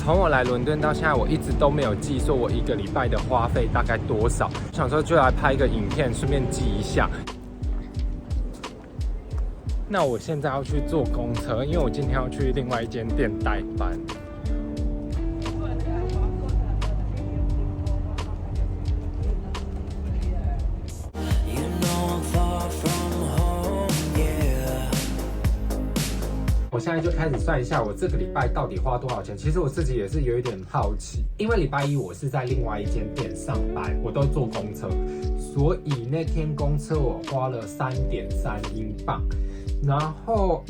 从我来伦敦到现在，我一直都没有记说我1个礼拜的花费大概多少。想说就来拍一个影片，顺便记一下。那我现在要去坐公车，因为我今天要去另外一间店代班。我现在就开始算一下我这个礼拜到底花多少钱。其实我自己也是有一点好奇，因为礼拜一我是在另外一间店上班，我都坐公车，所以那天公车我花了3.3英镑。然后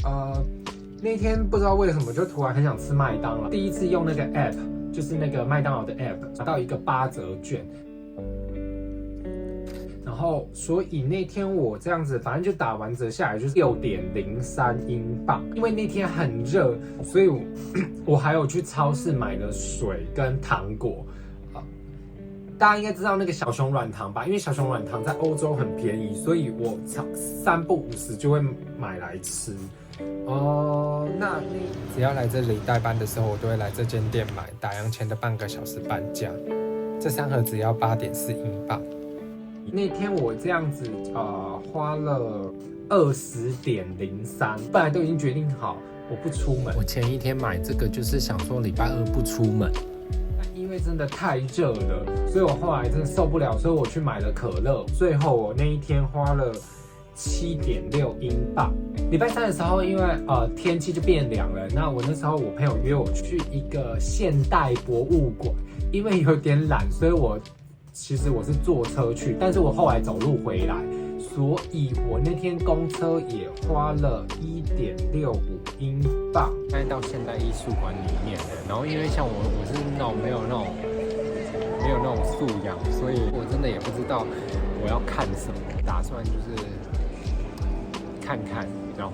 那天不知道为什么就突然很想吃麦当劳，第一次用那个 app， 就是那个麦当劳的 app， 拿到一个8折券。然后，所以那天我这样子，反正就打完折下来就是6.03英镑。因为那天很热，所以我还有去超市买了水跟糖果。大家应该知道那个小熊软糖吧？因为小熊软糖在欧洲很便宜，所以我3不50就会买来吃。那只要来这里代班的时候，我都会来这间店买，打烊前的半个小时半价。这3盒只要8.4英镑。那天我这样子花了20.03，本来都已经决定好我不出门。我前一天买这个就是想说礼拜2不出门，但因为真的太热了，所以我后来真的受不了，所以我去买了可乐。最后我那一天花了7.6英镑。礼拜3的时候，因为天气就变凉了，那我那时候我朋友约我去一个现代博物馆，因为有点懒，所以其实我是坐车去，但是我后来走路回来，所以我那天公车也花了1.65英镑。现在到现代艺术馆里面了，然后因为像我是那种没有那种素养，所以我真的也不知道我要看什么，打算就是看看，然后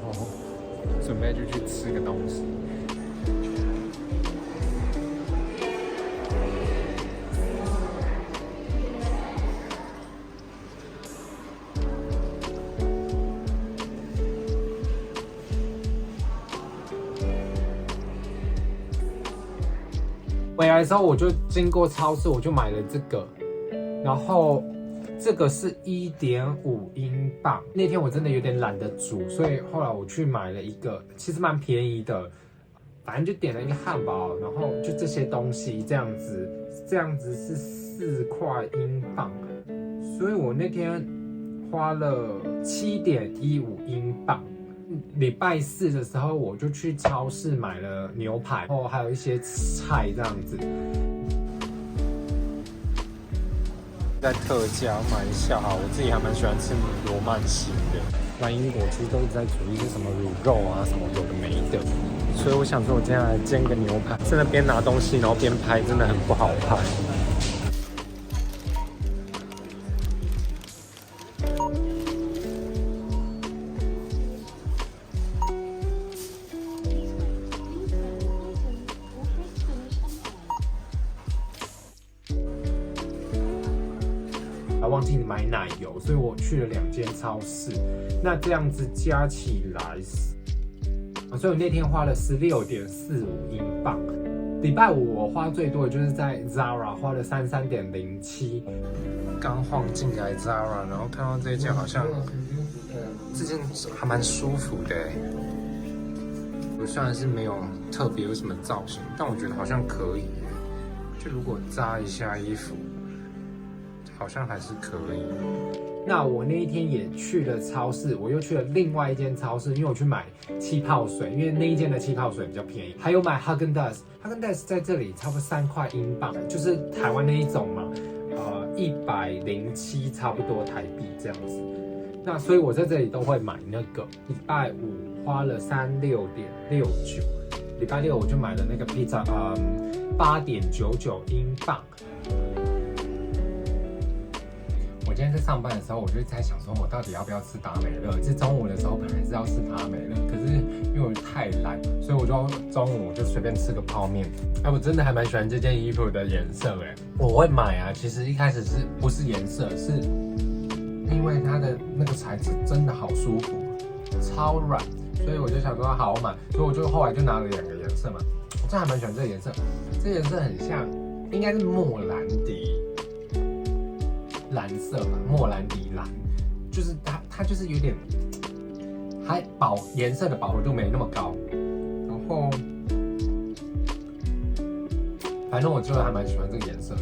准备就去吃个东西。回来的时候，我就经过超市，我就买了这个，然后这个是1.5英镑。那天我真的有点懒得煮，所以后来我去买了一个，其实蛮便宜的，反正就点了一个汉堡，然后就这些东西这样子是4块英镑，所以我那天花了7.15英镑。礼拜4的时候，我就去超市买了牛排，然后还有一些菜这样子。在特价买一下哈，我自己还蛮喜欢吃罗曼型的。来英国其实都一直在煮一些什么卤肉啊，什么有的没的，所以我想说，我今天来煎个牛排，真的边拿东西然后边拍，真的很不好拍。忘记买奶油，所以我去了2间超市。那这样子加起来，所以我那天花了16.45英镑。礼拜5我花最多的就是在 Zara 花了33.07。刚晃进来 Zara， 然后看到这件好像这件还蛮舒服的。我虽然是没有特别有什么造型，但我觉得好像可以。就如果扎一下衣服，好像还是可以。那我那一天也去了超市，我又去了另外一间超市，因为我去买气泡水，因为那一间的气泡水比较便宜。还有买 Häagen-Dazs 在这里差不多3块英镑，就是台湾那一种嘛，107差不多台币这样子。那所以我在这里都会买那个。礼拜5花了36.69，礼拜6我就买了那个披萨，8.99英镑。我今天在上班的时候，我就在想说，我到底要不要吃达美乐？是中午的时候本来是要吃达美乐，可是因为我太懒，所以我就中午就随便吃个泡面。我真的还蛮喜欢这件衣服的颜色哎，我会买啊。其实一开始不是颜色，是因为它的那个材质真的好舒服，超软，所以我就想说好买，所以我就后来就拿了2个颜色嘛。我真的还蛮喜欢这个颜色，这个颜色很像，应该是莫兰迪蓝色吧，莫兰迪蓝，就是它就是有点，还颜色的饱和度没那么高，然后反正我就还蛮喜欢这个颜色的。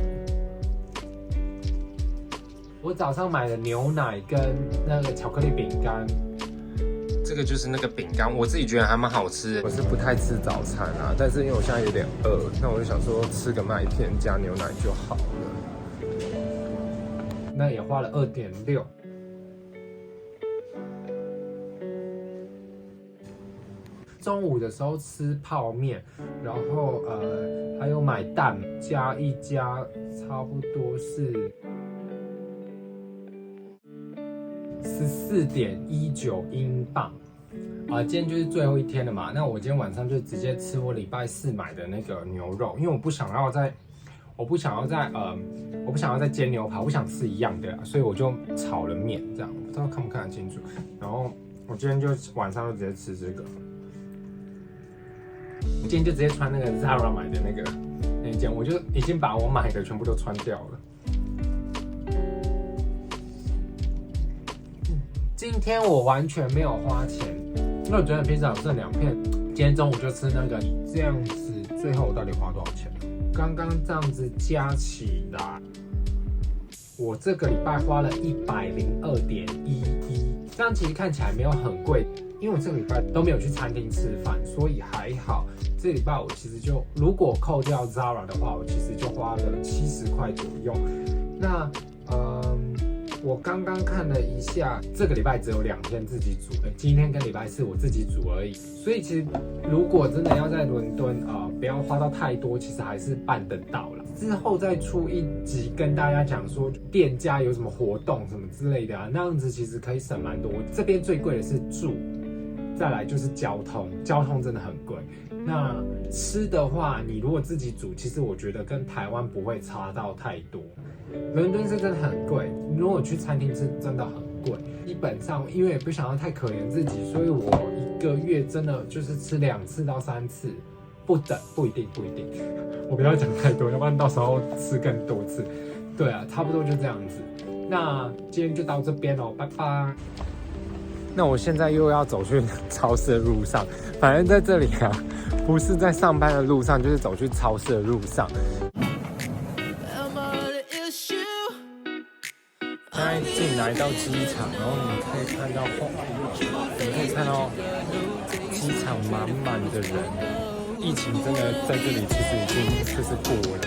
我早上买了牛奶跟那个巧克力饼干，这个就是那个饼干，我自己觉得还蛮好吃。我是不太吃早餐啊，但是因为我现在有点饿，那我就想说吃个麦片加牛奶就好了。那也花了2.6。中午的时候吃泡面，然后还有买蛋加一加，差不多是14.19英镑。今天就是最后一天了嘛，那我今天晚上就直接吃我礼拜4买的那个牛肉，因为我不想要再煎牛排，我不想吃一样的，所以我就炒了面，这样我不知道看不看得清楚。然后我今天就晚上就直接吃这个，我今天就直接穿那个 Zara 买的那一件，我就已经把我买的全部都穿掉了。今天我完全没有花钱，因为我昨天披萨有剩2片，今天中午就吃那个，这样子最后我到底花多少钱？刚刚这样子加起来，我这个礼拜花了102.11，这样其实看起来没有很贵，因为我这个礼拜都没有去餐厅吃饭，所以还好。这个礼拜我其实就如果扣掉 Zara 的话，我其实就花了70块左右。那我刚刚看了一下，这个礼拜只有2天自己煮，今天跟礼拜4我自己煮而已。所以其实如果真的要在伦敦不要花到太多，其实还是办得到了。之后再出一集跟大家讲说店家有什么活动什么之类的啊，那样子其实可以省蛮多。这边最贵的是住，再来就是交通，交通真的很贵。那吃的话，你如果自己煮，其实我觉得跟台湾不会差到太多。伦敦是真的很贵，如果去餐厅吃真的很贵。基本上因为也不想要太可怜自己，所以我1个月真的就是吃2次到3次，不等，不一定。我不要讲太多，要不然到时候吃更多次。对啊，差不多就这样子。那今天就到这边喽，拜拜。那我现在又要走去超市的路上，反正在这里啊，不是在上班的路上，就是走去超市的路上。现在进来到机场，然后你可以看到机场满满的人，疫情真的在这里其实已经就是过了。